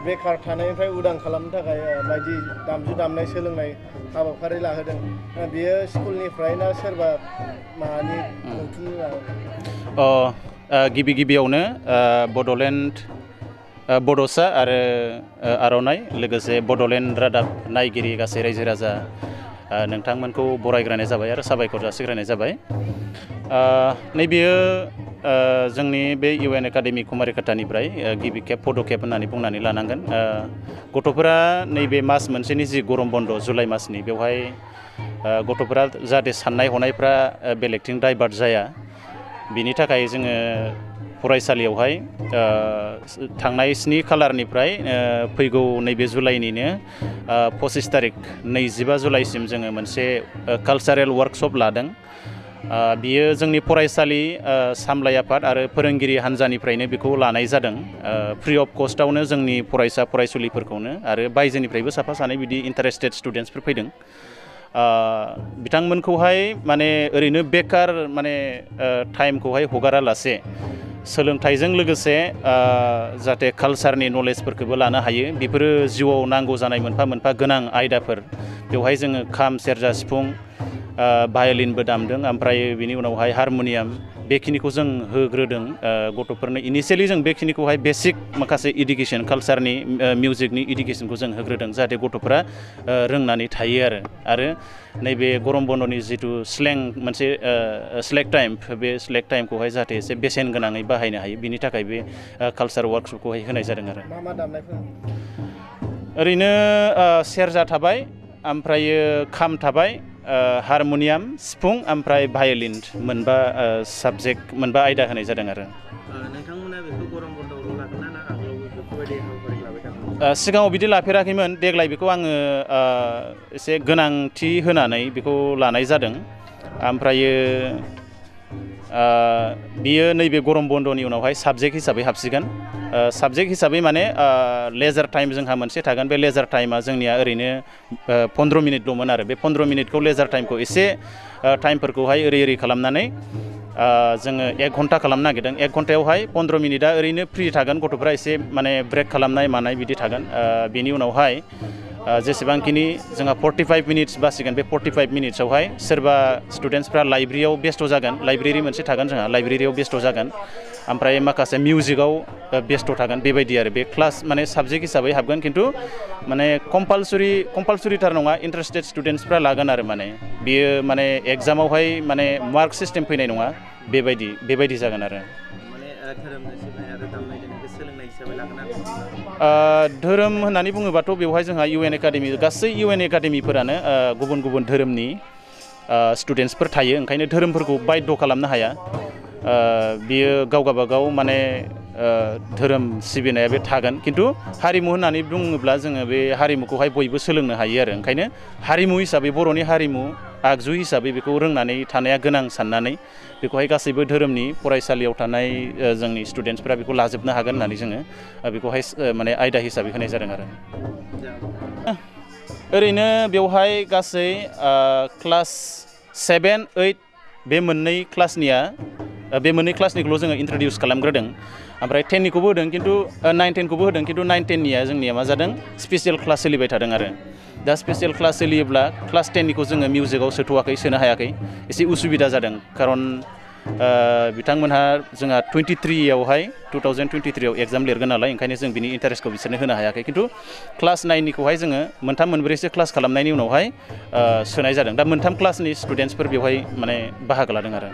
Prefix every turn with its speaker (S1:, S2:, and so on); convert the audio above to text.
S1: बेकार थानायनिफ्राय उदां खालामनो थाखाय बायदि दामजु दामनाय सोलोंनाय हाबाफारि लाहोदों बेयो स्कुलनिफ्राय ना सोरबा मानि गौथुमनि
S2: गिबि गिबियावनो बड'लेण्ड बड'सा आरो आर'नाइ लोगोसे बड'लेण्ड रादाब नायगिरि गासै रायजो राजा नोंथांमोनखौ बरायग्रोनाय जाबाय आरो साबायखर जासिग्रोनाय जाबाय नैबेयो जोंनि बे UN एकाडेमि कुमारिकाटानिफ्राय गिबि खेब पदखेब होननानै बुंनानै लानांगोन गथ'फोरा नैबे मास मोनसेनि जि गरम बन्द जुलाइ मासनि बेवहाय गथ'फोरा जाहाथे साननाय हनायफ्रा बेलेगथिं डाइभार्ट जाया बिनि थाखाय जोङो फरायसालियावहाय थांनाय 7 खालारनिफ्राय फैगौ नैबे जुलाइनिनो 25 तारिख 25 जुलाइसिम जोङो मोनसे कालचारेल वर्कशप लादों बियो जोंनि फरायसालि सामलाय आफाद आरो फोरोंगिरि हान्जानिफ्रायनो बेखौ लानाय जादों फ्रि अफ कस्टआवनो जोंनि फरायसा फरायसुलिफोरखौनो आरो बायजोनिफ्रायबो साफा सानै बिदि इन्टारेस्टेड स्टुडेन्टसफोर फैदों बिथांमोनखौहाय माने ओरैनो बेकार माने टाइमखौहाय हगारालासे सोलोंथाइजों लोगोसे जाहाथे कालचारनि नलेजफोरखौबो लानो हायो बेफोरो जिउआव नांगौ जानाय मोनफा मोनफा गोनां आयदाफोर बेवहाय जोङो खाम सेरजा सिफुं भायलिनबो दामदों ओमफ्राय बिनि उनावहाय हारमनियाम बेखिनिखौ जों होग्रोदों गथ'फोरनो इनिशियेलि जों बेखिनिखौहाय बेसिक माखासे इडुकेसन कालचारनि मिउजिकनि इडुकेसनखौ जों होग्रोदों जाहाथे गथ'फोरा रोंनानै थायो आरो नैबे गरम बन्दनि जिथु स्लें मोनसे स्लेक टाइम बे स्लेक टाइमखौहाय जाहाथे एसे बेसेन गोनाङै बाहायनो हायो बिनि थाखाय बे कालचार वर्कशपखौहाय होनाय जादों आरो
S1: मा दामनायफोर
S2: ओरैनो सेरजा थाबाय ओमफ्रायो खाम थाबाय हारमनियाम सिफुं ओमफ्राय भायलिन मोनबा साबजेक्ट मोनबा आयदा होनाय जादों आरो
S1: नोंथांमोना बेखौ गरम बन्दआवल' लागोन ना आगोलावबो बेफोरबायदि हाबाफारि लाबाय थागोन
S2: सिगाङाव बिदि लाफेराखैमोन देग्लाय बेखौ आङो एसे गोनांथि होनानै बेखौ लानाय जादों ओमफ्रायो बियो नैबे गरम बन्दनि उनावहाय साबजेक्ट हिसाबै हाबसिगोन साबजेक्ट हिसाबै माने लेजार टाइम जोंहा मोनसे थागोन बे लेजार टाइमा जोंनिया ओरैनो 15 मिनिटल'मोन आरो बे 15 मिनिटखौ लेजार टाइमखौ एसे टाइमफोरखौहाय ओरै खालामनानै जोङो 1 घन्टा खालामनो नागिरदों 1 घन्टायावहाय 15 मिनिटआ ओरैनो फ्रि थागोन गथ'फ्रा एसे माने ब्रेक खालामनाय मानाय बिदि थागोन बेनि उनावहाय जेसेबांखिनि जोंहा 45 मिनिट्स बासिगोन बे 45 मिनिट्सआवहाय सोरबा स्टुडेन्टसफ्रा लाइब्रेरियाव बेस्थ' जागोन लाइब्रेरि मोनसे थागोन जोंहा लाइब्रेरियाव बेस्थ' जागोन ओमफ्राय माखासे मिउजिकआव बेस्थ' थागोन बेबायदि आरो बे क्लास माने साबजेक्ट हिसाबै हाबगोन खिन्थु माने कम्पालसरिथार नङा इन्टारेस्टेड स्टुडेन्टसफ्रा लागोन आरो माने बियो माने एग्जामावहाय माने मार्क सिस्टेम फैनाय नङा बेबायदि जागोन आरो धोरोम होननानै बुङोबाथ' बेवहाय जोंहा UN एकाडेमि गासै UN एकाडेमिफोरानो गुबुन गुबुन धोरोमनि स्टुडेन्टसफोर थायो ओंखायनो धोरोमफोरखौ बाध्य खालामनो हाया बियो गाव गाबागाव माने धोरोम सिबिनाया बे थागोन खिन्थु हारिमु होननानै बुङोब्ला जोङो बे हारिमुखौहाय बयबो सोलोंनो हायो आरो ओंखायनो हारिमु हिसाबै बर'नि हारिमु आगजु हिसाबै बेखौ रोंनानै थानाया गोनां साननानै बेखौहाय गासैबो धोरोमनि फरायसालियाव थानाय जोंनि स्टुडेन्टसफ्रा बेखौ लाजोबनो हागोन होननानै जोङो बेखौहाय माने आयदा हिसाबै होनाय जादों आरो ओरैनो बेवहाय गासै क्लास 7, 8 बे मोननै क्लासनिखौल' जोङो इन्ट्रडिउस खालामग्रोदों ओमफ्राय 10निखौबो होदों खिन्थु 9, 10खौबो होदों खिन्थु 9, 10निया जोंनिया मा जादों स्पेसियेल क्लास सोलिबाय थादों आरो दा स्पेसियेल क्लास सोलियोब्ला क्लास 10निखौ जोङो मिउजिकआव सोनो हायाखै एसे उसुबिदा जादों खारन बिथांमोनहा जोंहा 2023आव एग्जाम लिरगोन नालाय ओंखायनो जों बिनि इन्टारेस्टखौ बिसोरनो होनो हायाखै खिन्थु क्लास 9निखौहाय जोङो 3-4सो क्लास खालामनायनि उनावहाय सोनाय जादों दा 3 क्लासनि स्टुडेन्टसफोर बेवहाय माने बाहागो लादों आरो